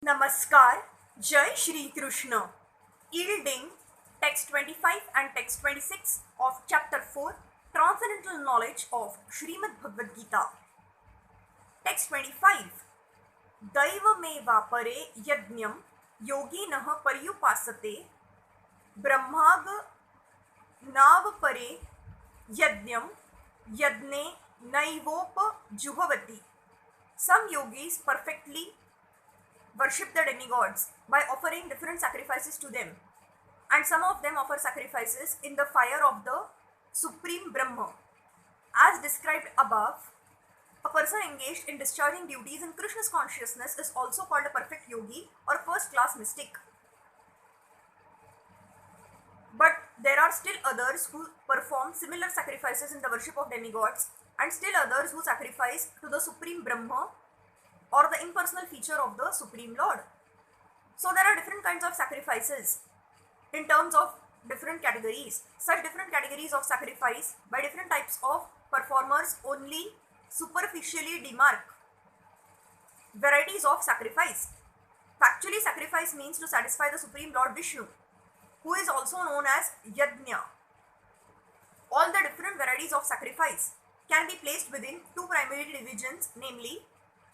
Namaskar, Jai Shri Krishna. Yielding text 25 and text 26 of chapter 4, Transcendental Knowledge of Srimad Bhagavad Gita. Text 25. Daiva me vapare yajnam yoginah paryupasate brahmag navapare yajnam yadne naivopa juhavati. Some yogis perfectly worship the demigods by offering different sacrifices to them, and some of them offer sacrifices in the fire of the Supreme Brahma. As described above, a person engaged in discharging duties in Krishna's consciousness is also called a perfect yogi or first-class mystic. But there are still others who perform similar sacrifices in the worship of demigods, and still others who sacrifice to the Supreme Brahma or the impersonal feature of the Supreme Lord. So there are different kinds of sacrifices in terms of different categories. Such different categories of sacrifice by different types of performers only superficially demark varieties of sacrifice. Factually, sacrifice means to satisfy the Supreme Lord Vishnu, who is also known as Yajna. All the different varieties of sacrifice can be placed within two primary divisions, namely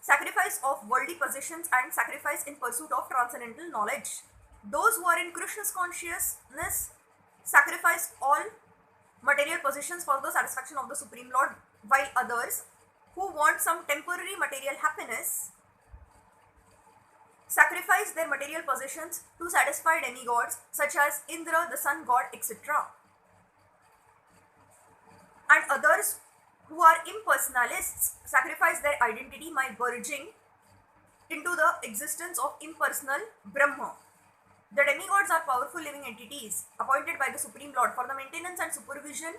sacrifice of worldly possessions and sacrifice in pursuit of transcendental knowledge. Those who are in Krishna's consciousness sacrifice all material possessions for the satisfaction of the Supreme Lord, while others who want some temporary material happiness sacrifice their material possessions to satisfy demigods such as Indra, the sun god, etc. And others who are impersonalists sacrifice their identity by merging into the existence of impersonal Brahma. The demigods are powerful living entities appointed by the Supreme Lord for the maintenance and supervision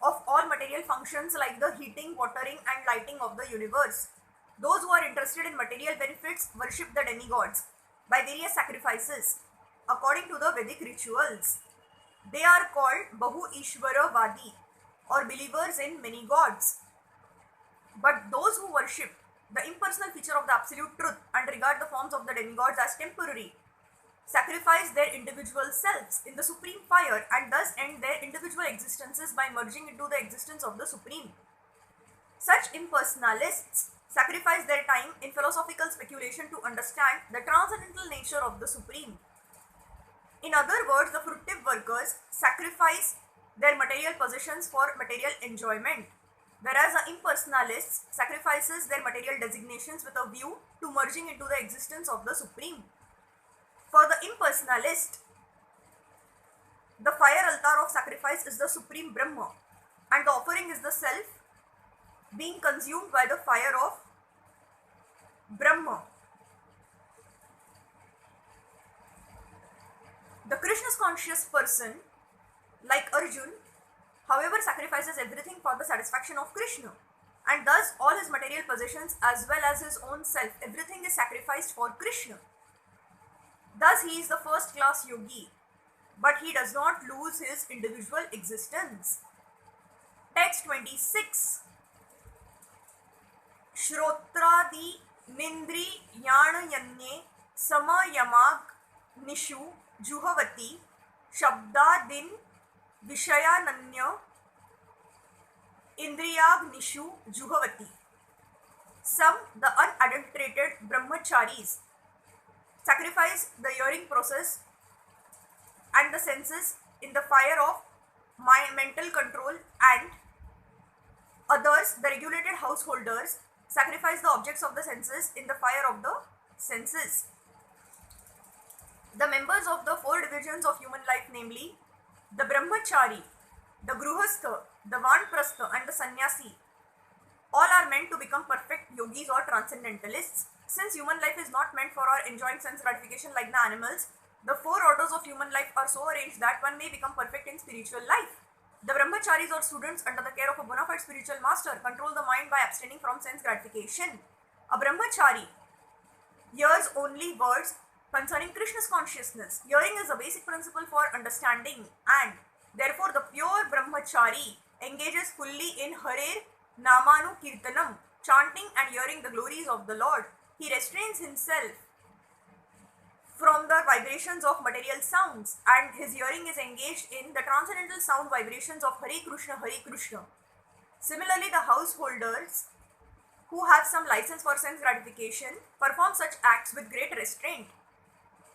of all material functions like the heating, watering and lighting of the universe. Those who are interested in material benefits worship the demigods by various sacrifices according to the Vedic rituals. They are called Bahu Ishvara Vadi, or believers in many gods. But those who worship the impersonal feature of the absolute truth and regard the forms of the demigods as temporary sacrifice their individual selves in the supreme fire and thus end their individual existences by merging into the existence of the Supreme. Such impersonalists sacrifice their time in philosophical speculation to understand the transcendental nature of the Supreme. In other words, the fruitive workers sacrifice their material possessions for material enjoyment, whereas the impersonalists sacrifices their material designations with a view to merging into the existence of the Supreme. For the impersonalist, the fire altar of sacrifice is the Supreme Brahma, and the offering is the self being consumed by the fire of Brahma. The Krishna's conscious person, like Arjun, however, sacrifices everything for the satisfaction of Krishna, and thus all his material possessions as well as his own self, everything is sacrificed for Krishna. Thus he is the first class yogi, but he does not lose his individual existence. Text 26. Shrotradi nindri yanayanye samayamag nishu juhavati shabdadin Vishayananya Indriyagnishu Juhavati. Some, the unadulterated brahmacharis, sacrifice the hearing process and the senses in the fire of my mental control, and others, the regulated householders, sacrifice the objects of the senses in the fire of the senses. The members of the four divisions of human life, namely the brahmachari, the gruhastha, the vanprastha and the sannyasi, all are meant to become perfect yogis or transcendentalists. Since human life is not meant for our enjoying sense gratification like the animals, the four orders of human life are so arranged that one may become perfect in spiritual life. The brahmacharis or students under the care of a bona fide spiritual master control the mind by abstaining from sense gratification. A brahmachari hears only words concerning Krishna's consciousness. Hearing is a basic principle for understanding, and therefore the pure brahmachari engages fully in Harer Namanu Kirtanam, chanting and hearing the glories of the Lord. He restrains himself from the vibrations of material sounds, and his hearing is engaged in the transcendental sound vibrations of Hare Krishna, Hare Krishna. Similarly, the householders who have some license for sense gratification perform such acts with great restraint.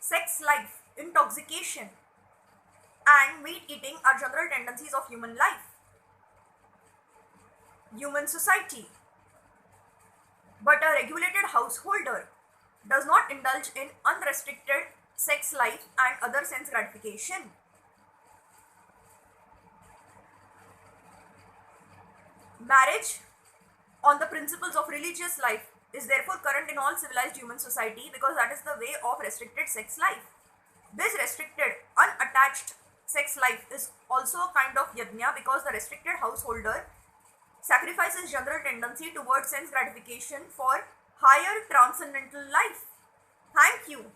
Sex life, intoxication, and meat eating are general tendencies of human life, human society. But a regulated householder does not indulge in unrestricted sex life and other sense gratification. Marriage on the principles of religious life is therefore current in all civilized human society because that is the way of restricted sex life. This restricted, unattached sex life is also a kind of yajna because the restricted householder sacrifices general tendency towards sense gratification for higher transcendental life. Thank you.